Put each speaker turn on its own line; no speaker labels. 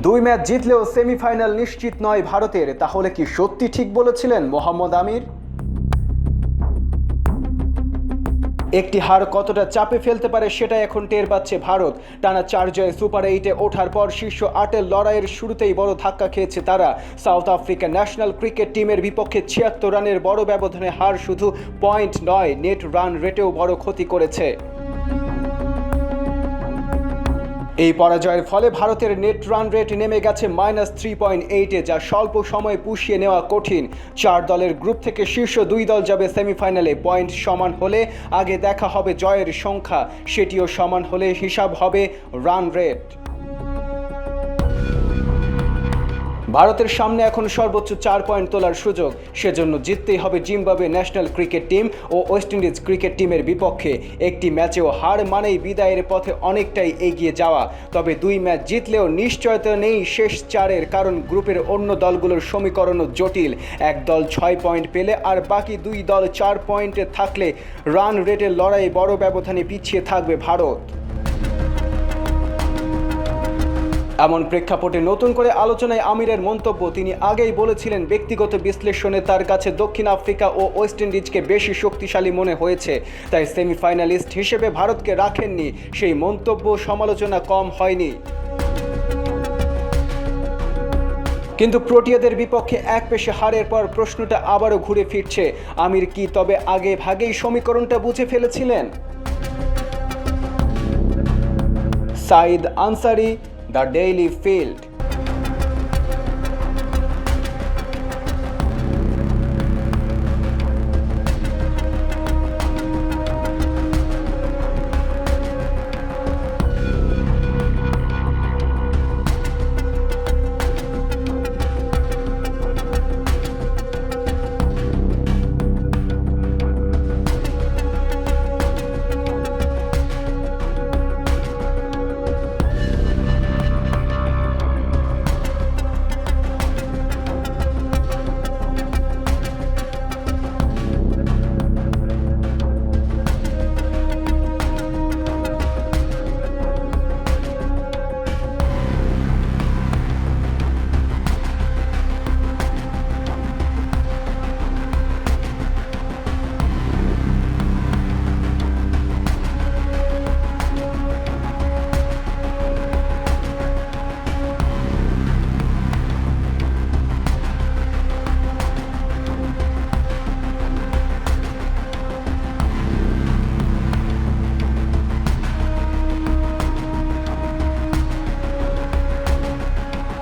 দুই match জিতলেও semifinal নিশ্চিত নয় ভারতের। তাহলে কি সত্যি ঠিক বলেছিলেন মোহাম্মদ আমির? একটি হার কতটা চাপে ফেলতে পারে সেটা এখন টের পাচ্ছে ভারত। টানা 4 জয়ে সুপার 8-এ ওঠার পর শীর্ষ 8-এর লড়াইয়ের শুরুতেই বড় ধাক্কা খেয়েছে তারা। সাউথ আফ্রিকা ন্যাশনাল ক্রিকেট টিমের বিপক্ষে 76 রানের বড় ব্যবধানে হার শুধু পয়েন্ট নয়, নেট রান রেটেও বড় ক্ষতি করেছে। এই পরাজয়ের ফলে ভারতের নেট রান রেট নেমে গেছে -3.8-এ, যা স্বল্প সময়ে পুষিয়ে নেওয়া কঠিন। 4 দলের গ্রুপ থেকে শীর্ষ 2 দল যাবে সেমিফাইনালে। পয়েন্ট সমান হলে আগে দেখা হবে জয়ের সংখ্যা, সেটিও সমান হলে হিসাব হবে রান রেট। ভারতের সামনে এখন সর্বোচ্চ 4 পয়েন্ট তোলার সুযোগ। সেজন্য জিততেই হবে জিম্বাবুয়ে ন্যাশনাল ক্রিকেট টিম ও ওয়েস্ট ইন্ডিজ ক্রিকেট টিমের বিপক্ষে। একটি ম্যাচেও হার মানেই বিদায়ের পথে অনেকটাই এগিয়ে যাওয়া। তবে 2 ম্যাচ জিতলেও নিশ্চয়তা নেই শেষ 4-এর, কারণ গ্রুপের অন্য দলগুলোর সমীকরণও জটিল। এক দল 6 পয়েন্ট পেলে আর বাকি 2 দল 4 পয়েন্টে থাকলে রান রেটের লড়াই বড় ব্যবধানে পিছিয়ে থাকবে ভারত। এমন প্রেক্ষাপটে নতুন করে আলোচনায় আমিরের মন্তব্য। তিনি আগেই বলেছিলেন ব্যক্তিগত বিশ্লেষণে তার কাছে দক্ষিণ আফ্রিকা ও ওয়েস্ট ইন্ডিজকে বেশি শক্তিশালী মনে হয়েছে, তাই সেমিফাইনালিস্ট হিসেবে ভারতকে রাখেননি। সেই মন্তব্য সমালোচনা কম হয়নি। কিন্তু প্রোটিয়াদের বিপক্ষে এক পেশে হারের পর প্রশ্নটা আবারও ঘুরে ফিরছে, আমির কি তবে আগে ভাগেই সমীকরণটা বুঝে ফেলেছিলেন? Saeed Ansari, the daily field.